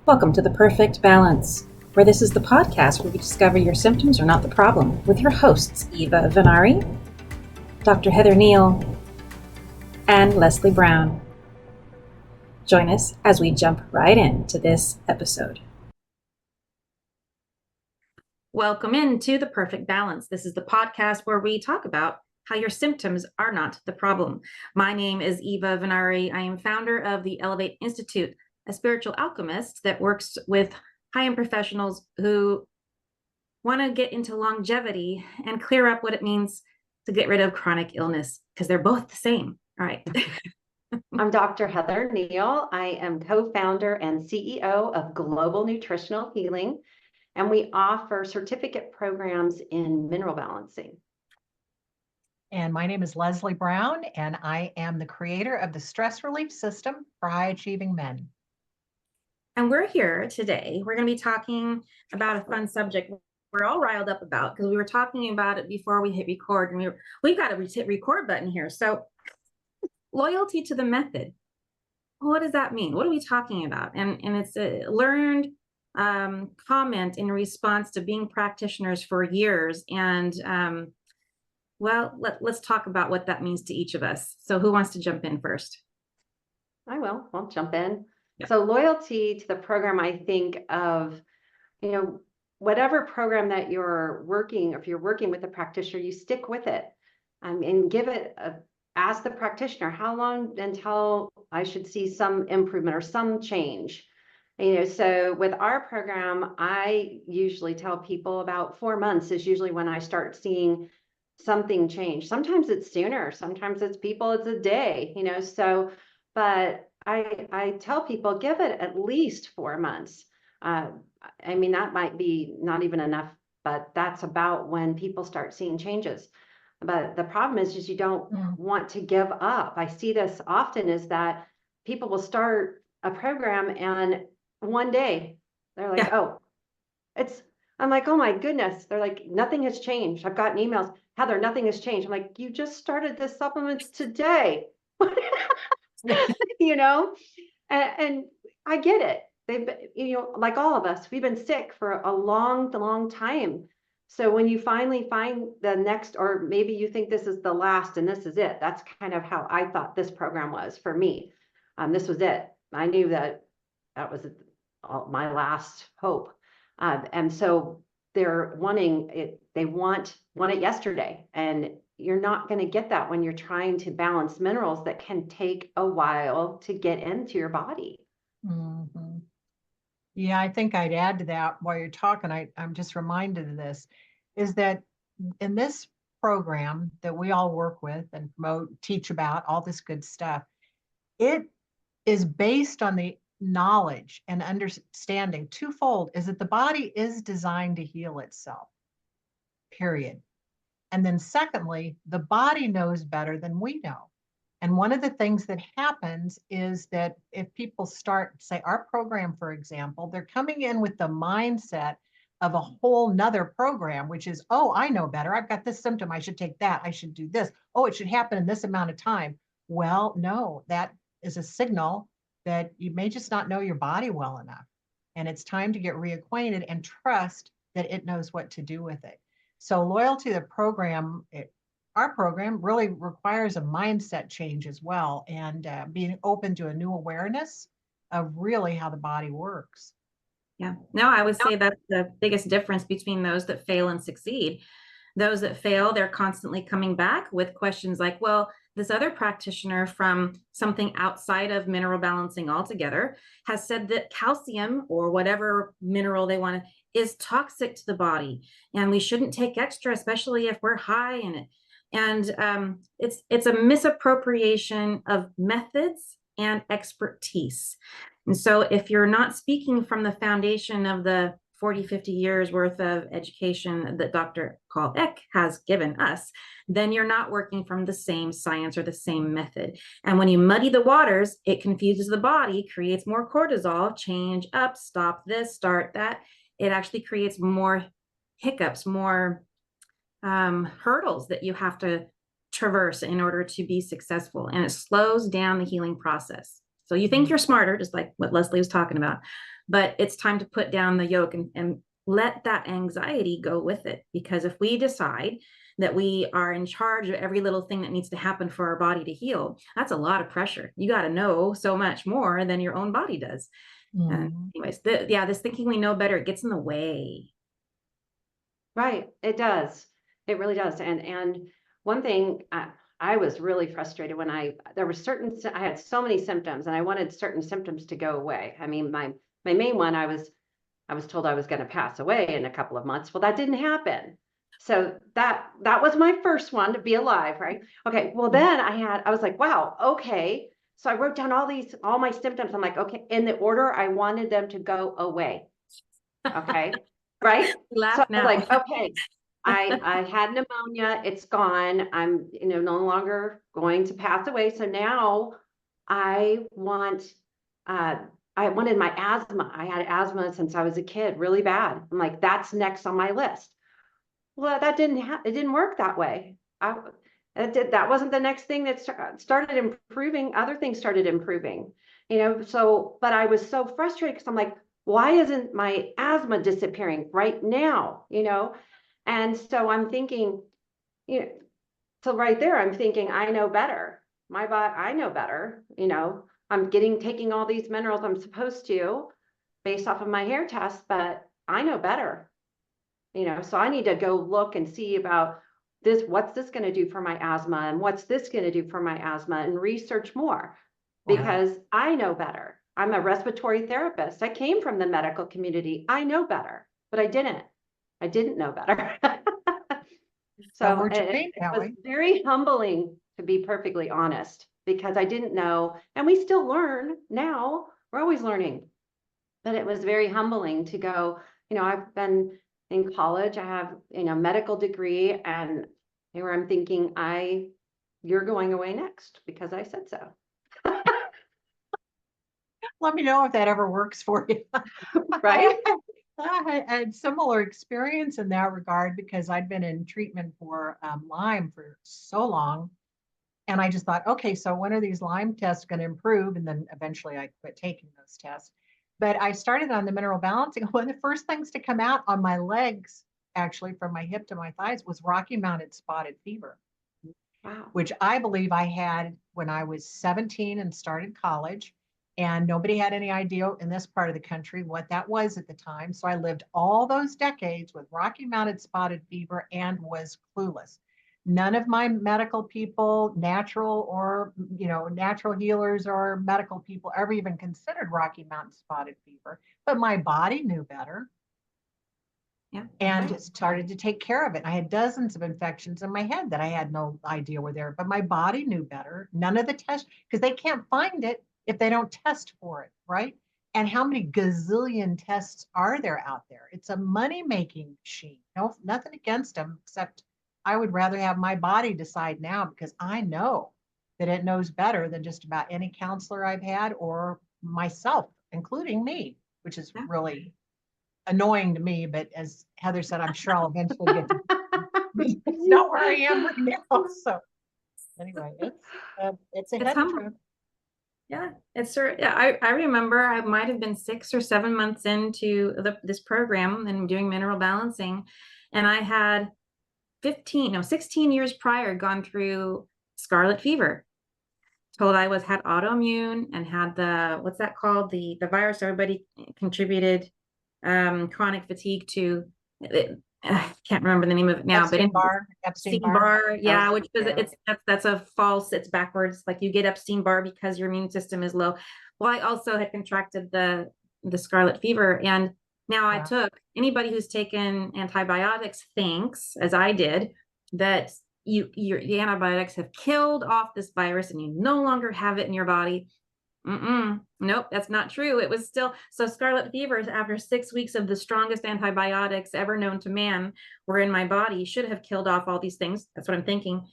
Welcome to The Perfect Balance, where this is the podcast where we discover your symptoms are not the problem, with your hosts, Eva Vennari, Dr. Heather Kneale, and Leslie Brown. Join us as we jump right into this episode. Welcome into The Perfect Balance. This is the podcast where we talk about how your symptoms are not the problem. My name is Eva Vennari. I am founder of the Elevate Institute, a spiritual alchemist that works with high-end professionals who want to get into longevity and clear up what it means to get rid of chronic illness, because they're both the same. All right. I'm Dr. Heather Kneale. I am co-founder and CEO of Global Nutritional Healing, and we offer certificate programs in mineral balancing. And my name is Leslie Brown, and I am the creator of the stress relief system for high-achieving men. And we're here today. We're going to be talking about a fun subject we're all riled up about, because we were talking about it before we hit record, and we've got a hit record button here. So loyalty to the method. What does that mean? What are we talking about? And it's a learned comment in response to being practitioners for years. And let's talk about what that means to each of us. So who wants to jump in first? I'll jump in. Yeah. So loyalty to the program, I think of, whatever program that you're working, if you're working with a practitioner, you stick with it and give it ask the practitioner, how long until I should see some improvement or some change? So with our program, I usually tell people about 4 months is usually when I start seeing something change. Sometimes it's sooner, sometimes it's a day, but I tell people, give it at least 4 months. That might be not even enough, but that's about when people start seeing changes. But the problem is just you don't want to give up. I see this often is that people will start a program and one day they're like, I'm like, oh my goodness. They're like, nothing has changed. I've gotten emails, Heather, nothing has changed. I'm like, you just started the supplements today. And I get it. They've, like all of us, we've been sick for a long, long time. So when you finally find the next, or maybe you think this is the last and this is it, that's kind of how I thought this program was for me. This was it. I knew that was my last hope. And so they're wanting it. They want it yesterday. And you're not going to get that when you're trying to balance minerals that can take a while to get into your body. Mm-hmm. Yeah, I think I'd add to that while you're talking. I'm just reminded of this, is that in this program that we all work with and promote, teach about, all this good stuff, it is based on the knowledge and understanding twofold, is that the body is designed to heal itself, period. And then secondly, the body knows better than we know. And one of the things that happens is that if people start, say, our program, for example, they're coming in with the mindset of a whole nother program, which is, oh, I know better. I've got this symptom. I should take that. I should do this. Oh, it should happen in this amount of time. Well, no, that is a signal that you may just not know your body well enough. And it's time to get reacquainted and trust that it knows what to do with it. So loyalty to the program, our program really requires a mindset change as well, and being open to a new awareness of really how the body works. Yeah, no, I would say that's the biggest difference between those that fail and succeed. Those that fail, they're constantly coming back with questions like, well, this other practitioner from something outside of mineral balancing altogether has said that calcium or whatever mineral they want is toxic to the body, and we shouldn't take extra, especially if we're high in it. And it's a misappropriation of methods and expertise. And so if you're not speaking from the foundation of the 40, 50 years worth of education that Dr. Carl Eck has given us, then you're not working from the same science or the same method. And when you muddy the waters, it confuses the body, creates more cortisol, change up, stop this, start that. It actually creates more hiccups, more hurdles that you have to traverse in order to be successful. And it slows down the healing process. So you think you're smarter, just like what Leslie was talking about, but it's time to put down the yoke and let that anxiety go with it. Because if we decide that we are in charge of every little thing that needs to happen for our body to heal, that's a lot of pressure. You got to know so much more than your own body does. Anyways, this thinking we know better, it gets in the way. Right. It does. It really does. And one thing I was really frustrated when I had so many symptoms and I wanted certain symptoms to go away. I mean, my main one, I was told I was going to pass away in a couple of months. Well, that didn't happen. So that was my first one, to be alive, right? Okay. Well, then I was like, wow, okay. So I wrote down all my symptoms. I'm like, okay, in the order I wanted them to go away. Okay. Right. So I was like, okay, I had pneumonia. It's gone. I'm, no longer going to pass away. So now I wanted my asthma. I had asthma since I was a kid, really bad. I'm like, that's next on my list. Well, it didn't work that way. That wasn't the next thing that started improving. Other things started improving, but I was so frustrated because I'm like, why isn't my asthma disappearing right now? And so I'm thinking, so right there, I'm thinking, I know better. My body, I know better. I'm taking all these minerals I'm supposed to based off of my hair test, but I know better. So I need to go look and see about this. What's this going to do for my asthma? And what's this going to do for my asthma? And research more because I know better. I'm a respiratory therapist. I came from the medical community. I know better, but I didn't know better. So it was very humbling, to be perfectly honest, because I didn't know, and we still learn now. We're always learning, but it was very humbling to go, I've been in college, I have, medical degree, and where I'm thinking, you're going away next because I said so. Let me know if that ever works for you. Right. I had similar experience in that regard because I'd been in treatment for Lyme for so long. And I just thought, okay, so when are these Lyme tests going to improve? And then eventually I quit taking those tests. But I started on the mineral balancing. One of the first things to come out on my legs, actually from my hip to my thighs, was Rocky Mountain spotted fever. Wow. Which I believe I had when I was 17 and started college. And nobody had any idea in this part of the country what that was at the time. So I lived all those decades with Rocky Mountain spotted fever and was clueless. None of my medical people, natural healers or medical people ever even considered Rocky Mountain spotted fever, but my body knew better. Yeah. And it started to take care of it. I had dozens of infections in my head that I had no idea were there, but my body knew better. None of the tests, because they can't find it if they don't test for it, right? And how many gazillion tests are there out there? It's a money-making machine. No, nothing against them, except I would rather have my body decide now because I know that it knows better than just about any counselor I've had or myself, including me, which is really annoying to me. But as Heather said, I'm sure I'll eventually get to it's not where I am right now. So anyway, it's a head trip. Yeah, I remember I might have been 6 or 7 months into this program and doing mineral balancing, and I had 16 years prior gone through scarlet fever. Told I had autoimmune and had what's that called? The virus everybody contributed chronic fatigue to. I can't remember the name of it now, Epstein-Barr, yeah, which is that's a false, it's backwards. Like you get Epstein-Barr because your immune system is low. Well, I also had contracted the scarlet fever, and now I took anybody who's taken antibiotics thinks, as I did, that the antibiotics have killed off this virus and you no longer have it in your body. Nope, that's not true. It was still, so scarlet fever, after 6 weeks of the strongest antibiotics ever known to man were in my body, should have killed off all these things. That's what I'm thinking.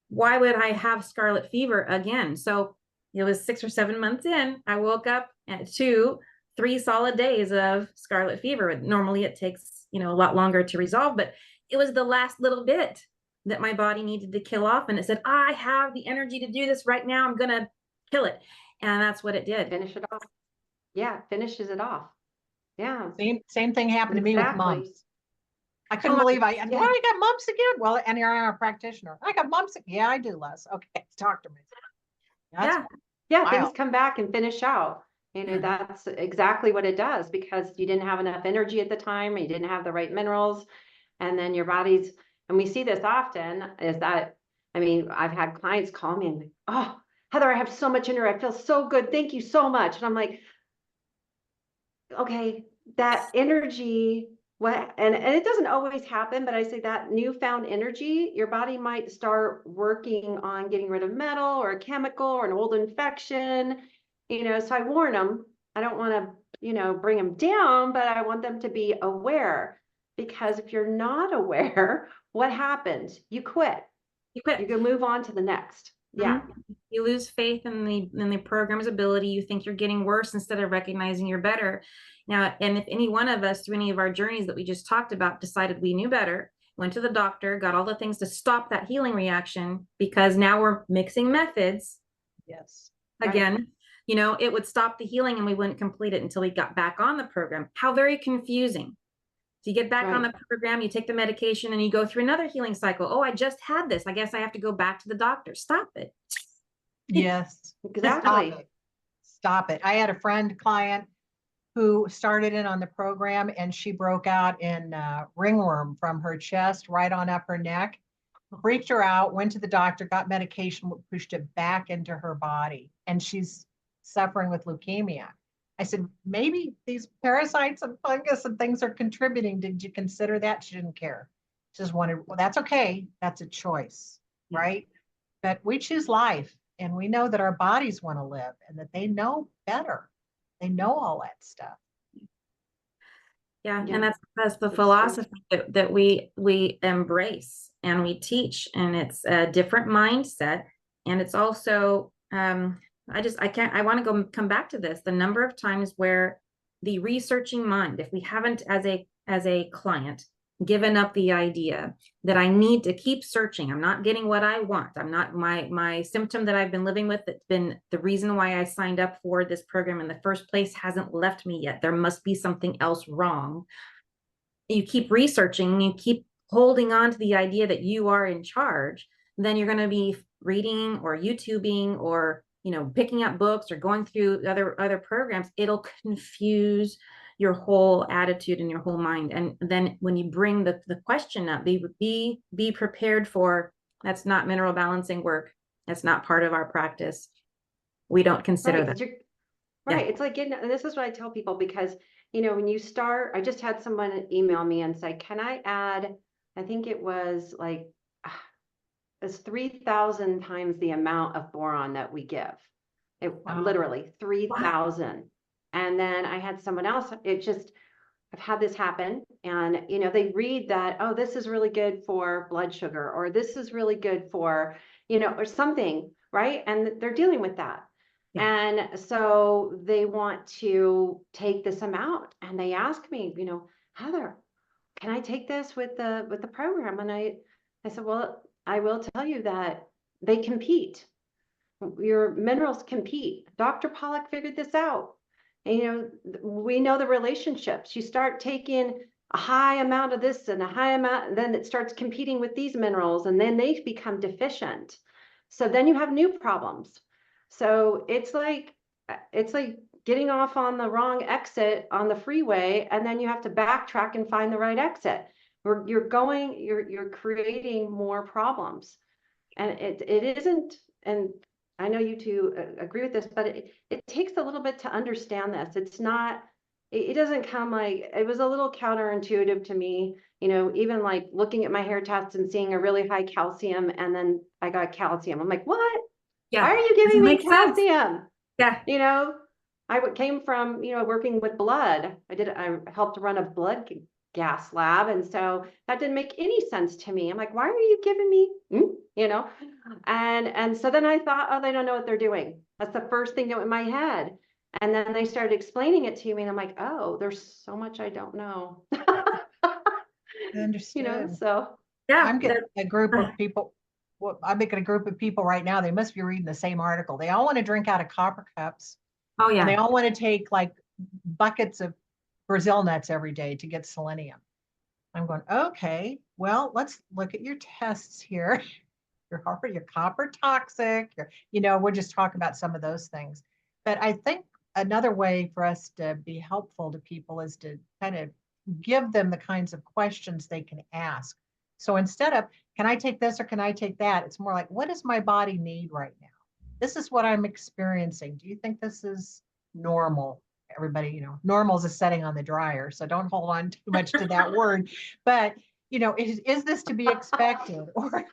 Why would I have scarlet fever again? So it was 6 or 7 months in, I woke up at 3 solid days of scarlet fever. Normally it takes, a lot longer to resolve, but it was the last little bit that my body needed to kill off. And it said, I have the energy to do this right now. I'm going to kill it. And that's what it did. Finish it off. Yeah, it finishes it off. Yeah, Same thing happened to me with exactly. mumps. I couldn't believe I Yeah. got mumps again. Well, and here I am a practitioner. I got mumps. Yeah, I do, Les. Okay, talk to me. That's Yeah. Yeah, things wild. come back and finish out. You know, Yeah. that's exactly what it does, because you didn't have enough energy at the time, or you didn't have the right minerals. And then your body's, and we see this often, is that, I mean, I've had clients call me and like, oh, Heather, I have so much energy. I feel so good. Thank you so much. And I'm like, okay, that energy, what, and it doesn't always happen, but I say that newfound energy, your body might start working on getting rid of metal or a chemical or an old infection, you know, so I warn them. I don't want to, you know, bring them down, but I want them to be aware, because if you're not aware, what happens? You quit. You quit. You can move on to the next. Yeah. You lose faith in the program's ability. You think you're getting worse instead of recognizing you're better. Now, and if any one of us through any of our journeys that we just talked about decided we knew better, went to the doctor, got all the things to stop that healing reaction, because now we're mixing methods Yes. again, Right. you know, it would stop the healing and we wouldn't complete it until we got back on the program. How very confusing. So you get back on the program, you take the medication, and you go through another healing cycle. Oh, I just had this. I guess I have to go back to the doctor. Stop it. Yes. Exactly. Stop it. I had a client who started in on the program, and she broke out in ringworm from her chest right on up her neck. Freaked her out, went to the doctor, got medication, pushed it back into her body, and she's suffering with leukemia. I said, maybe these parasites and fungus and things are contributing. Did you consider that? She didn't care. She just wanted, well, that's okay. That's a choice, right? But we choose life, and we know that our bodies want to live and that they know better. They know all that stuff. Yeah, Yeah. and that's the It's philosophy that we embrace and we teach, and it's a different mindset, and it's also I want to come back to this, the number of times where the researching mind, if we haven't as a client given up the idea that I need to keep searching, I'm not getting what I want, I'm not, my symptom that I've been living with, that's been the reason why I signed up for this program in the first place, hasn't left me yet. There must be something else wrong. You keep researching, you keep holding on to the idea that you are in charge, then you're going to be reading or YouTubing or, you know, picking up books or going through other programs. It'll confuse your whole attitude and your whole mind. And then when you bring the question up, be prepared for, that's not mineral balancing work. That's not part of our practice. We don't consider that. Right. It's like getting, and this is what I tell people, because, you know, when you start, I just had someone email me and say, can I add, I think it was like, it's 3,000 times the amount of boron that we give. It literally 3,000. And then I had someone else, I've had this happen, and, you know, they read that, oh, this is really good for blood sugar, or this is really good for, you know, or something, right? And they're dealing with that. Yeah. And so they want to take this amount, and they ask me, you know, Heather, can I take this with the program? And I said, well, I will tell you that they compete. Your minerals compete. Dr. Pollack figured this out. And, you know, we know the relationships. You start taking a high amount of this and a high amount, and then it starts competing with these minerals, and then they become deficient. So then you have new problems. So it's like getting off on the wrong exit on the freeway, and then you have to backtrack and find the right exit. You're creating more problems. And it isn't, and I know you two agree with this, but it takes a little bit to understand this. It's not, it doesn't come like, it was a little counterintuitive to me, you know, even like looking at my hair test and seeing a really high calcium, and then I got calcium. I'm like, what? Yeah. Why are you giving me Makes sense. calcium? Yeah. You know, I came from, you know, working with blood. I helped run a blood gas lab. And so that didn't make any sense to me. I'm like, why are you giving me, you know? And so then I thought, oh, they don't know what they're doing. That's the first thing that went in my head. And then they started explaining it to me, and I'm like, oh, there's so much I don't know. Understood. You know, so Yeah. I'm getting a group of people. well, I'm making a group of people right now. They must be reading the same article. They all want to drink out of copper cups, Oh and they yeah. all want to take like buckets of Brazil nuts every day to get selenium. I'm going, okay, well, let's look at your tests here. You're copper toxic. We'll just talk about some of those things. But I think another way for us to be helpful to people is to kind of give them the kinds of questions they can ask. So instead of, can I take this or can I take that? It's more like, what does my body need right now? This is what I'm experiencing. Do you think this is normal? Everybody, normal is a setting on the dryer. So don't hold on too much to that word. But, is this to be expected? Or,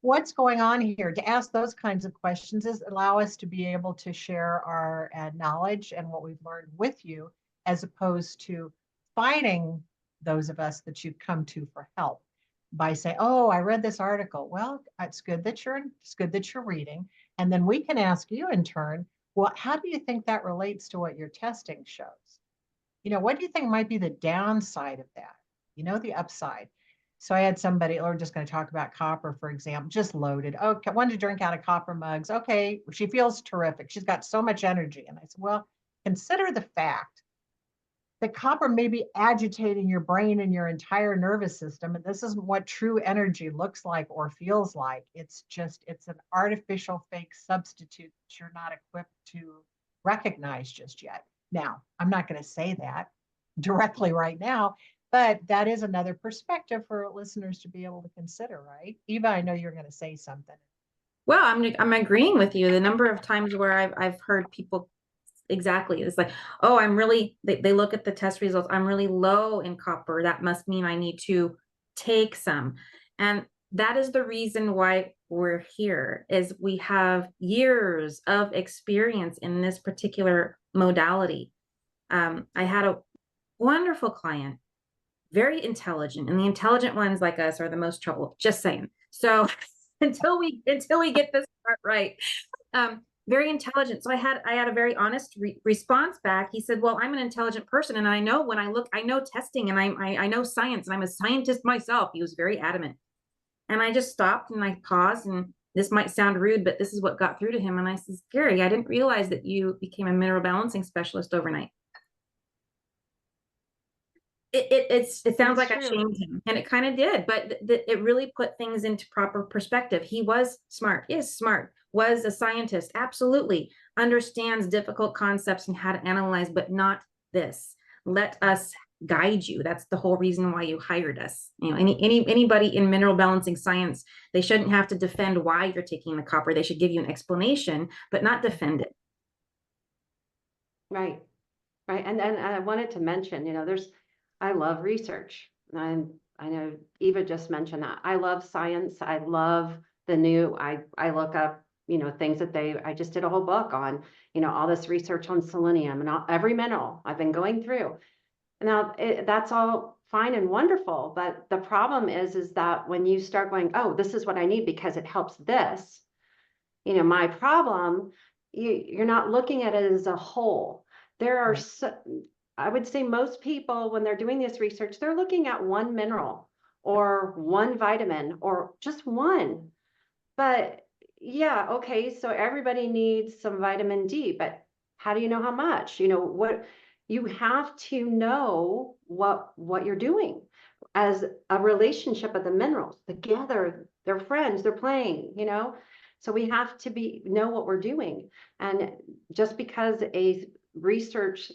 what's going on here? To ask those kinds of questions is allow us to be able to share our knowledge and what we've learned with you, as opposed to fighting those of us that you've come to for help by saying, oh, I read this article. Well, it's good that you're reading. And then we can ask you in turn, well, how do you think that relates to what your testing shows? What do you think might be the downside of that? The upside. So I had somebody, or we're just going to talk about copper, for example, just loaded. Okay, wanted to drink out of copper mugs. Okay, she feels terrific. She's got so much energy. And I said, well, consider the fact that copper may be agitating your brain and your entire nervous system. And this isn't what true energy looks like or feels like. It's an artificial fake substitute that you're not equipped to recognize just yet. Now, I'm not going to say that directly right now, but that is another perspective for listeners to be able to consider, right? Eva, I know you're going to say something. Well, I'm agreeing with you. The number of times where I've heard people exactly, it's like, oh, they look at the test results. I'm really low in copper. That must mean I need to take some. And that is the reason why we're here, is we have years of experience in this particular modality. I had a wonderful client, very intelligent, and the intelligent ones like us are the most trouble. Just saying. So until we get this part right, very intelligent. So I had a very honest response back. He said, "Well, I'm an intelligent person, and I know when I look, I know testing, and I know science, and I'm a scientist myself." He was very adamant, and I just stopped and I paused. And this might sound rude, but this is what got through to him. And I says, "Gary, I didn't realize that you became a mineral balancing specialist overnight." It sounds like I shamed him, and it kind of did, but it really put things into proper perspective. He was smart, is smart, was a scientist, absolutely understands difficult concepts and how to analyze, but not this. Let us guide you. That's the whole reason why you hired us. Anybody in mineral balancing science, they shouldn't have to defend why you're taking the copper. They should give you an explanation, but not defend it. Right. And I wanted to mention, I love research. And I know Eva just mentioned that. I love science. I love I look up, things that I just did a whole book on, all this research on selenium and every mineral I've been going through. Now, that's all fine and wonderful. But the problem is that when you start going, oh, this is what I need because it helps this, my problem, you're not looking at it as a whole. There are I would say most people, when they're doing this research, they're looking at one mineral or one vitamin or just one. But yeah, okay, so everybody needs some vitamin D, but how do you know how much? What you have to know what you're doing as a relationship of the minerals together. They're friends, they're playing, So we have to know what we're doing. And just because a research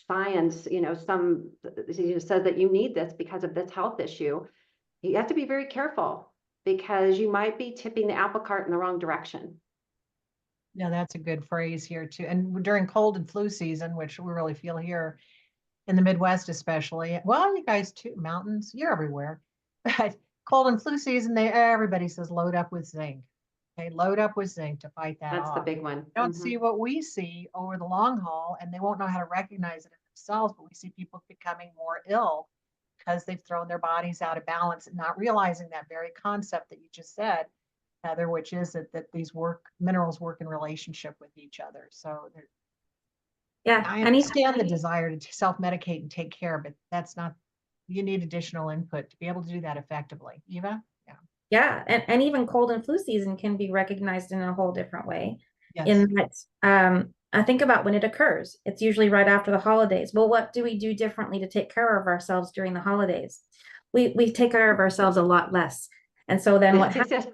science, some says that you need this because of this health issue, you have to be very careful because you might be tipping the apple cart in the wrong direction. Yeah, that's a good phrase here too. And during cold and flu season, which we really feel here in the Midwest, especially. Well, you guys too, mountains, you're everywhere. But cold and flu season, everybody says load up with zinc. Okay, load up with zinc to fight that That's off. the big one. Don't see what we see over the long haul, and they won't know how to recognize it in themselves, but we see people becoming more ill because they've thrown their bodies out of balance and not realizing that very concept that you just said, Heather, which is that these minerals work in relationship with each other. So Yeah, I understand the desire to self-medicate and take care, but that's not, you need additional input to be able to do that effectively. Eva? Yeah. Yeah, and even cold and flu season can be recognized in a whole different way. Yes. In that, I think about when it occurs. It's usually right after the holidays. Well, what do we do differently to take care of ourselves during the holidays? We take care of ourselves a lot less. And so then what happens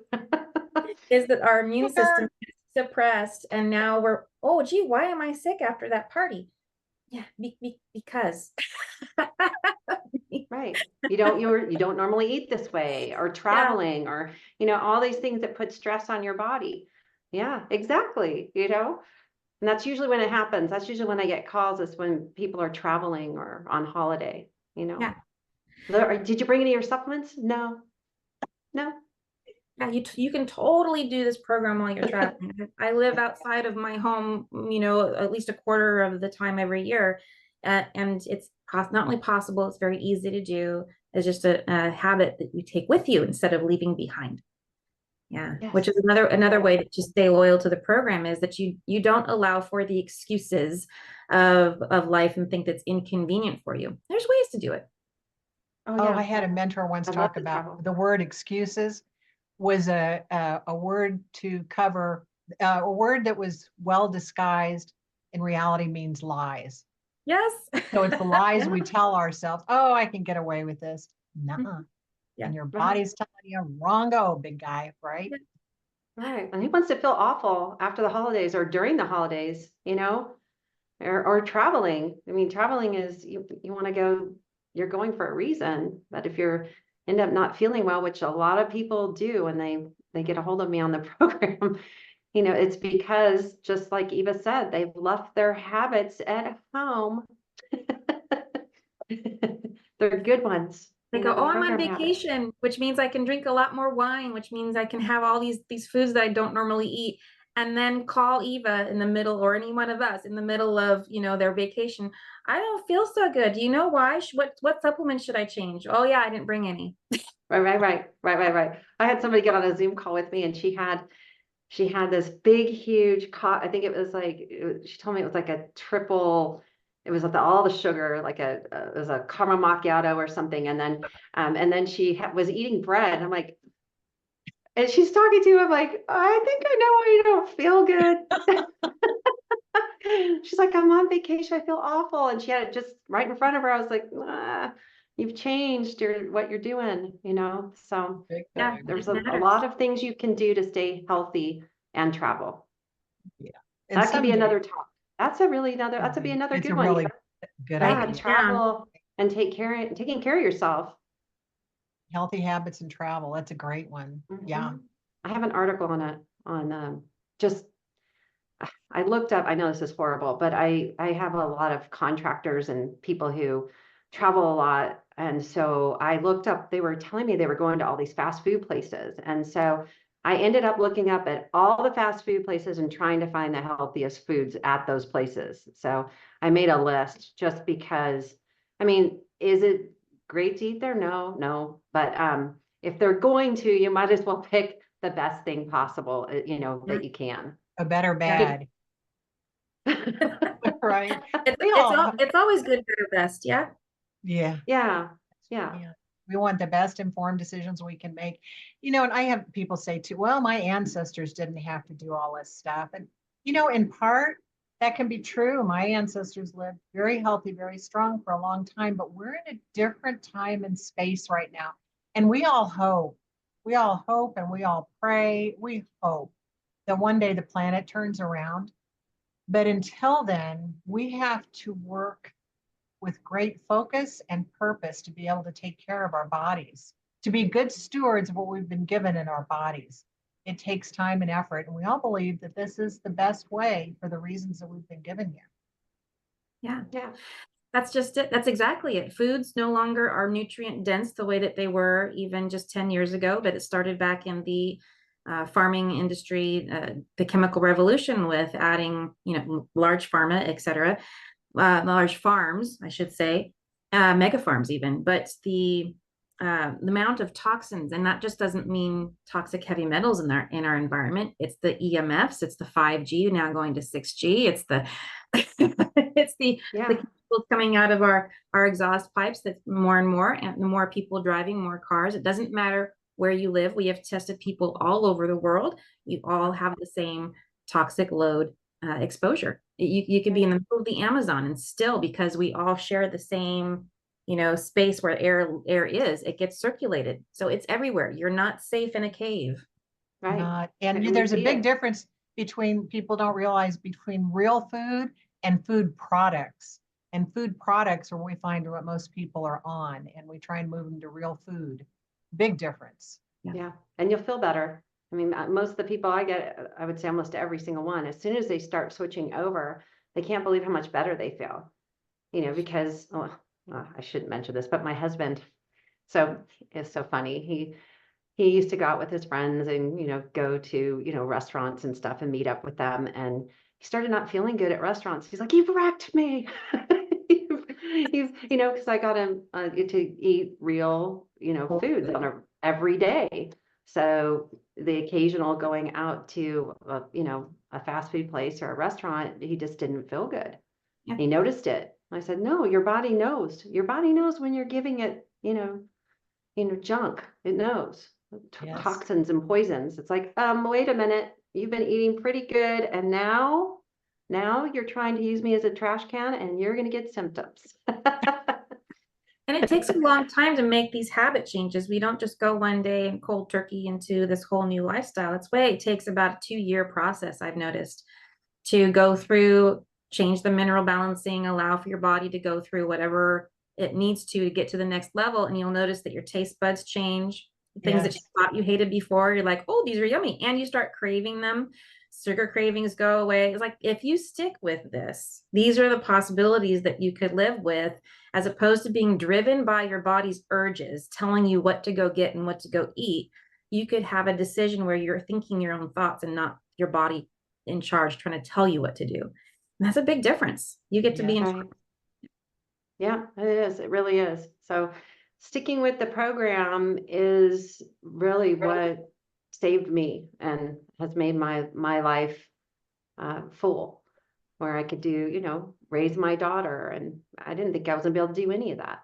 is that our immune system is suppressed, and now we're, oh, gee, why am I sick after that party? Yeah, because. Right. You don't normally eat this way, or Yeah, traveling, or, all these things that put stress on your body. Yeah, exactly. And that's usually when it happens. That's usually when I get calls, is when people are traveling or on holiday, you yeah. know. Did you bring any of your supplements? No, no. Yeah, you can totally do this program while you're traveling. I live outside of my home, at least a quarter of the time every year, and it's not only possible, it's very easy to do. It's just a habit that you take with you instead of leaving behind. Yeah, which is Yes. another way to just stay loyal to the program, is that you don't allow for the excuses of life and think that's inconvenient for you. There's ways to do it. Oh Oh, yeah. I had a mentor once I love talk to about travel. the word excuses was a word to cover a word that was well disguised in reality means lies. Yes. So it's the lies we Yeah. tell ourselves, oh, I can get away with this. Nuh-uh. Yeah. And your Right. body's telling you wrong, go, big guy, right? Right. And who wants to feel awful after the holidays or during the holidays, or traveling? I mean, traveling is, you want to go, you're going for a reason. But if you're end up not feeling well, which a lot of people do, and they get a hold of me on the program, it's because, just like Eva said, they've left their habits at home. They're good ones, They go, the oh, I'm on program habits. vacation, which means I can drink a lot more wine, which means I can have all these foods that I don't normally eat, and then call Eva in the middle, or any one of us in the middle of, their vacation. I don't feel so good. Do you know why? What supplements should I change? Oh yeah, I didn't bring any. Right. I had somebody get on a Zoom call with me, and she had this big, huge I think it was like, she told me it was like a triple, it was with all the sugar, like it was a caramel macchiato or something. And then she was eating bread. I'm like, and she's talking to him, I'm like, I think I know why you don't feel good. She's like, I'm on vacation, I feel awful. And she had it just right in front of her. I was like, you've changed what you're doing, So Big Yeah, time. there's it a lot matters. of things you can do to stay healthy and travel. Yeah. And That could be someday another talk. That's another it's good a one, really Eva. good Write Yeah, it idea. down. travel and taking care of yourself. Healthy habits and travel. That's a great one. Yeah. Mhm. I have an article on it on just I looked up, I know this is horrible, but I have a lot of contractors and people who travel a lot. And so I looked up, they were telling me they were going to all these fast food places. And so I ended up looking up at all the fast food places and trying to find the healthiest foods at those places. So I made a list, just because, I mean, is it great to eat there? No, no. But if they're going to, you might as well pick the best thing possible, Yeah, that you can. A better yeah. bad. Right. It's We it's all, it's always good for the best. Yeah. yeah. Yeah, yeah. Yeah. We want the best informed decisions we can make. And I have people say too, well, my ancestors didn't have to do all this stuff. And, in part, that can be true. My ancestors lived very healthy, very strong for a long time, but we're in a different time and space right now. And we all hope and we all pray, we hope that one day the planet turns around. But until then, we have to work with great focus and purpose to be able to take care of our bodies, to be good stewards of what we've been given in our bodies. It takes time and effort. And we all believe that this is the best way for the reasons that we've been given here. Yeah. Yeah. That's just it. That's exactly it. Foods no longer are nutrient dense the way that they were even just 10 years ago, but it started back in the farming industry, the chemical revolution, with adding, large pharma, et cetera, large farms, I should say, mega farms even, but the amount of toxins, and that just doesn't mean toxic heavy metals in our environment. It's the EMFs, it's the 5G now going to 6G, it's the it's the Yeah. chemicals coming out of our exhaust pipes, that's more and more, and the more people driving more cars. It doesn't matter where you live. We have tested people all over the world. You all have the same toxic load exposure. You could be in the middle of the Amazon and still, because we all share the same, space where air is, it gets circulated. So it's everywhere. You're not safe in a cave. Right. And We there's a see big it. difference between, people don't realize, between real food and food products. And food products are what we find what most people are on, and we try and move them to real food. Big difference. Yeah. And you'll feel better. I mean, most of the people I get, I would say almost every single one, as soon as they start switching over, they can't believe how much better they feel, because, I shouldn't mention this, but my husband, so is so funny. He used to go out with his friends and, go to, restaurants and stuff and meet up with them. And he started not feeling good at restaurants. He's like, "You've wrecked me." He's, because I got him to eat real, foods every day. So the occasional going out to, a fast food place or a restaurant, he just didn't feel good. Yeah. He noticed it. I said, "No, your body knows. Your body knows when you're giving it, junk. It knows Yes. toxins and poisons." It's like, wait a minute, you've been eating pretty good, and now you're trying to use me as a trash can, and you're going to get symptoms. And it takes a long time to make these habit changes. We don't just go one day and cold turkey into this whole new lifestyle. It takes about a 2-year process, I've noticed, to go through, change the mineral balancing, allow for your body to go through whatever it needs to get to the next level. And you'll notice that your taste buds change. Things that you thought you hated before, you're like, "Oh, these are yummy." And you start craving them. Sugar cravings go away. It's like, if you stick with this, these are the possibilities that you could live with, as opposed to being driven by your body's urges, telling you what to go get and what to go eat. You could have a decision where you're thinking your own thoughts and not your body in charge trying to tell you what to do. And that's a big difference. You get to be in charge. Yeah, it is. It really is. So sticking with the program is really what saved me and has made my life full, where I could do, raise my daughter. And I didn't think I was gonna be able to do any of that.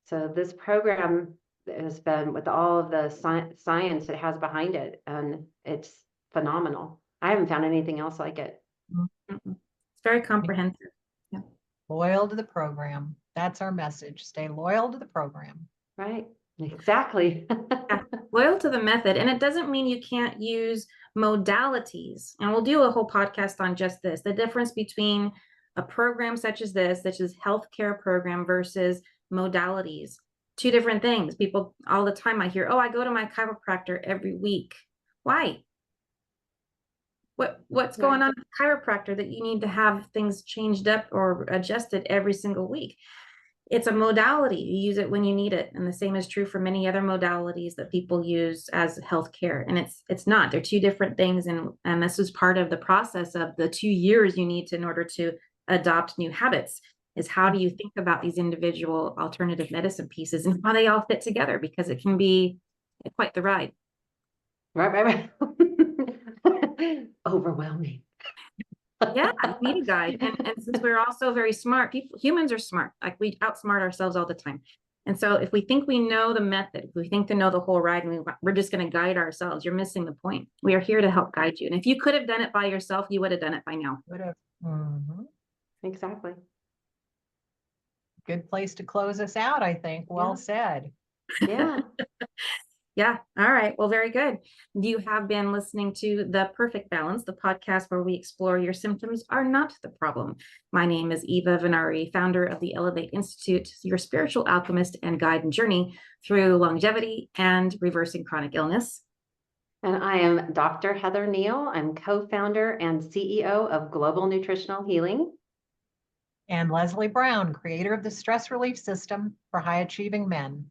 So this program has been, with all of the science it has behind it, and it's phenomenal. I haven't found anything else like it. It's very comprehensive. Yeah. Loyal to the program. That's our message. Stay loyal to the program. Right. Exactly. Yeah. Loyal to the method. And it doesn't mean you can't use modalities. And we'll do a whole podcast on just this, the difference between a program such as this, such as healthcare program, versus modalities. Two different things. People all the time, I hear, "Oh, I go to my chiropractor every week." Why? What's going on with the chiropractor that you need to have things changed up or adjusted every single week? It's a modality. You use it when you need it. And the same is true for many other modalities that people use as healthcare. And it's not. They're two different things. And this is part of the process of the 2 years you need to, in order to adopt new habits, is how do you think about these individual alternative medicine pieces and how they all fit together, because it can be quite the ride. Right. Overwhelming. Yeah, we need a guide. And since we're also very smart, humans are smart. Like, we outsmart ourselves all the time. And so if we think we know the method, if we think to know the whole ride, and we're just going to guide ourselves, you're missing the point. We are here to help guide you. And if you could have done it by yourself, you would have done it by now. Would have. Mm-hmm. Exactly. Good place to close us out, I think. Well said. Yeah. Yeah. All right. Well, very good. You have been listening to The Perfect Balance, the podcast where we explore your symptoms are not the problem. My name is Eva Vennari, founder of the Elevate Institute, your spiritual alchemist and guide and journey through longevity and reversing chronic illness. And I am Dr. Heather Kneale. I'm co-founder and CEO of Global Nutritional Healing. And Leslie Brown, creator of the stress relief system for high achieving men.